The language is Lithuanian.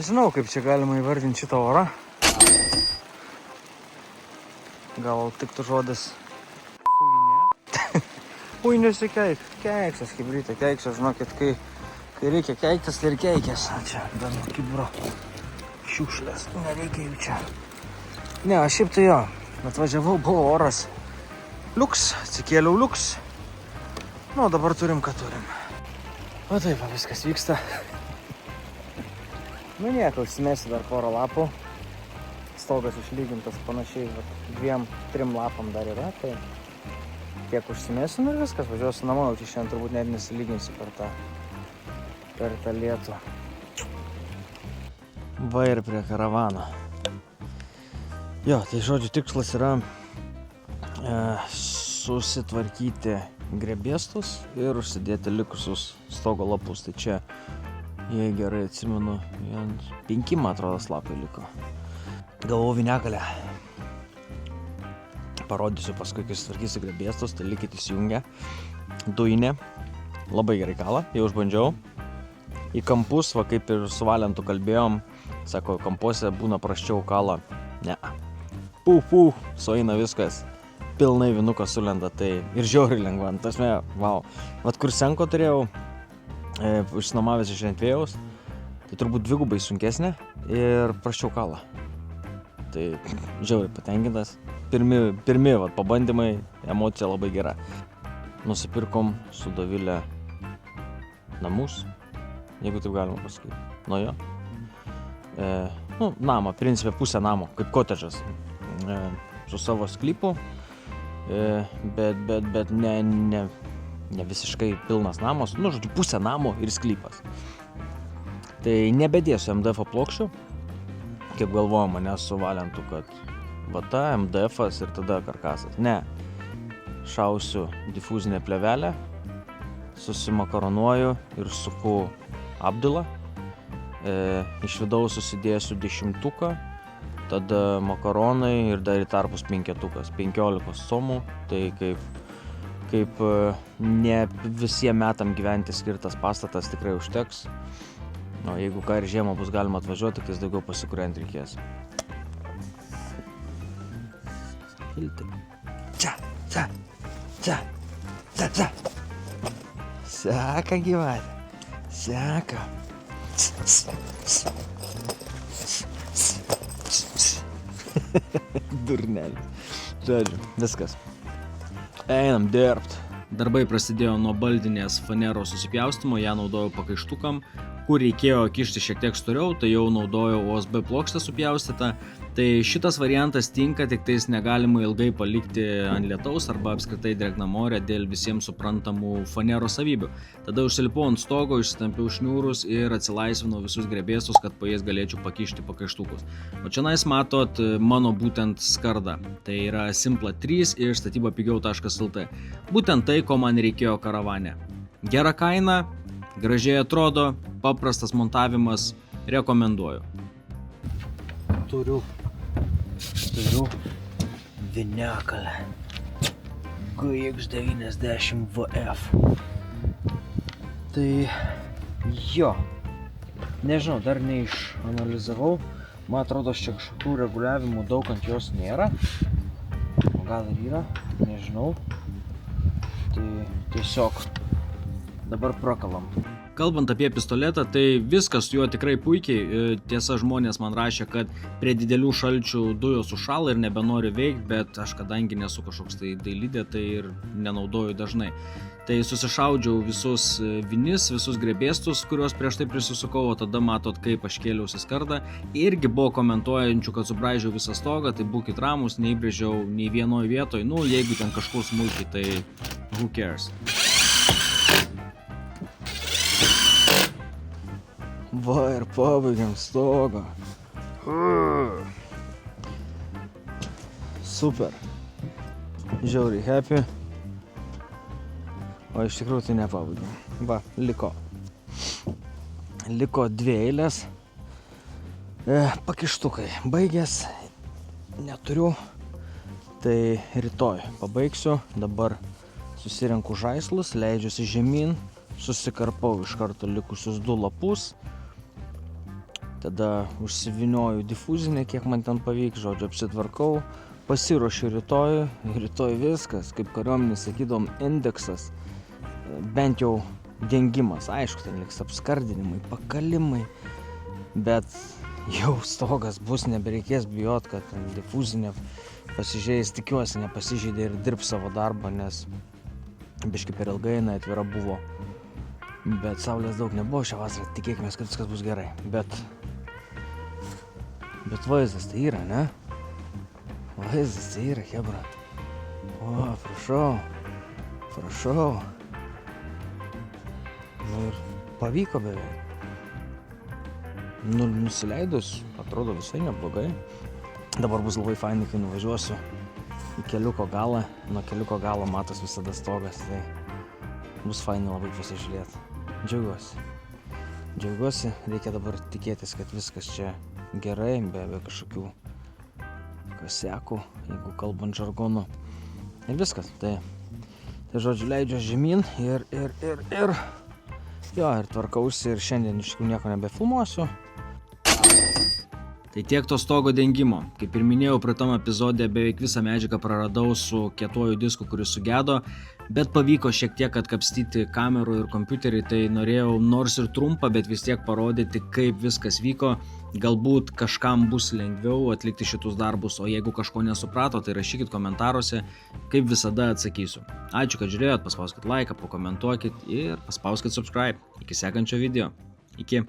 Nežinau, kaip čia galima įvardinti šitą orą. Gal tiktų žodis huinė. Huinėsi keiksas, kaip ryte keiksas, žinokit, kai reikia keiktis, tai ir keikės. Čia dar nuo kibro šiukšlės, nereikia jų čia. Ne, aš šiaip tai jo, atvažiavau, buvo oras liuks, atsikėliau liuks. Nu, dabar turim, ką turim. O taip, viskas vyksta. Nu nieko, užsimėsiu dar porą lapų. Stogas išlygintas panašiai, 2-3 lapam dar yra, tai tiek užsimėsiu ir viskas, važiuosiu namo, čia šiandien turbūt net nesilyginsiu per tą lietų. Va ir prie karavano. Jo, tai žodžiu tikslas yra susitvarkyti grebėstus ir užsidėti likusius stogo lapus. Tai čia, jei gerai atsimenu, 5, man atrodo, lapai liko. Gavau viniakalę. Parodysiu paskui, kai sutvarkysiu grebėstus, tai likit įsijungę. Dujinė. Labai gerai kala, jau užbandžiau. Į kampus, va kaip ir su Valentu kalbėjom, sako, kampuose būna prasčiau kala. Ne. Sueina viskas. Pilnai vinukas sulenda, tai ir žiauriai lengva. Tasme, wow. Vat kur senko turėjau, išsinomavęs iš Rentvėjaus, tai turbūt 2 sunkesnė ir prasčiau kala. Tai žiauriai patenkintas. Pirmi vat, pabandymai, emocija labai gera. Nusipirkom su Dovilė namus, jeigu taip galima pasakyti. Nu jo. Namą, principė pusę namo, kaip kotedžas. Su savo sklypu, bet ne visiškai pilnas namas. Nu, žodžiu, pusę namo ir sklypas. Tai nebedėsiu MDF plokščių, kaip galvojom mane su Valentu, kad vata, MDF-as ir tada karkasas. Ne. Šausiu difuzinę plėvelę, susimakaronuoju ir suku apdilą. Iš vidaus susidėsiu 10, tada makaronai ir dar į tarpus 5, 15 somų. Tai kaip ne visiem metam gyventi skirtas pastatas tikrai užteks. O jeigu ką ir žiemą bus galima atvažiuoti, tik daugiau pasikuriant reikės. Čia. Seka gyvatė. Seka. Durnelis. Žodžiu, viskas. Einam dirbt. Darbai prasidėjo nuo baldinės faneros susipjaustymo, ją naudojau pakaištukam. Kur reikėjo kišti šiek tiek storiau, tai jau naudojau OSB plokštę supjaustytą. Tai šitas variantas tinka, tik tais negalima ilgai palikti ant lietaus arba apskritai drėgnam ore dėl visiems suprantamų faneros savybių. Tada užsilipau ant stogo, išsitampiau šniūrus ir atsilaisvinau visus grebėstus, kad po jais galėčiau pakišti pakaištukus. O čianais matot mano būtent skardą. Tai yra Simpla 3 iš statybapigiau.lt. Būtent tai, ko man reikėjo karavane. Gera kaina, gražiai atrodo, paprastas montavimas, rekomenduoju. Turiu viniakalę GX90VF. Tai jo, nežinau, dar neišanalizavau. Man atrodo, čia kažkokių reguliavimų daug ant jos nėra. O gal ir yra, nežinau. Tai tiesiog dabar prakalam. Kalbant apie pistoletą, tai viskas su juo tikrai puikiai. Tiesa, žmonės man rašė, kad prie didelių šalčių dujos užšąla ir nebenori veikti, bet aš kadangi nesu kažkoks tai dailidė, tai ir nenaudoju dažnai. Tai susišaudžiau visus vinis, visus grebėstus, kuriuos prieš tai prisisukau, o tada matot, kaip aš kėliausi skardą. Irgi buvo komentuojančių, kad subraižiau visą stogą, tai būkit ramus, neįbrėžiau nei vienoj vietoj. Nu, jeigu ten kažkur smulkiai, tai who cares. Va ir pabaigiam stogą. Super. Žiauriai happy. O iš tikrųjų tai nepabaigiam. Va, liko 2 eilės. Pakištukai baigęs. Neturiu. Tai rytoj pabaigsiu. Dabar susirenku žaislus, leidžiuosi žemyn. Susikarpau iš karto likusius 2 lapus. tada užsivinioju difuzinę, kiek man ten pavyks, žodžiu, apsitvarkau, pasiruošiu rytoj viskas, kaip kariuomenės sakydom, indeksas, bent jau dengimas, aišku, ten liks apskardinimai, pakalimai, bet jau stogas bus, nebereikės bijot, kad ten difuzinė pasižiūrėjus, tikiuosi, nepasižeidė ir dirb savo darbą, nes biški per ilgai atvira buvo. Bet saulės daug nebuvo šią vasarą, tikėkime, kad viskas bus gerai. Bet vaizdas tai yra, ne? Vaizdas tai yra, hebra. O, prašau. Nu ir pavyko beveik. Nusileidus, atrodo visai neblogai. Dabar bus labai fainai, kai nuvažiuosiu į keliuko galą. Nuo keliuko galo matos visada stogas, tai bus fainai labai pasižiūrėti. Džiaugiuosi, reikia dabar tikėtis, kad viskas čia gerai, be kažkokių kasekų, jeigu kalbant žargonu. Ir viskas, tai žodžiu leidžiu žemyn ir tvarkausi ir šiandien iš tikrųjų nieko nebefilmuosiu. Tai tiek to stogo dengimo. Kaip ir minėjau, praeitam epizode beveik visą medžiagą praradau su kietuoju disku, kuris sugedo, bet pavyko šiek tiek atkapstyti kamerų ir kompiuterį, tai norėjau nors ir trumpą, bet vis tiek parodyti, kaip viskas vyko. Galbūt kažkam bus lengviau atlikti šitus darbus, o jeigu kažko nesuprato, tai rašykit komentaruose, kaip visada atsakysiu. Ačiū, kad žiūrėjot, paspauskit laiką, pakomentuokit ir paspauskit subscribe. Iki sekančio video. Iki.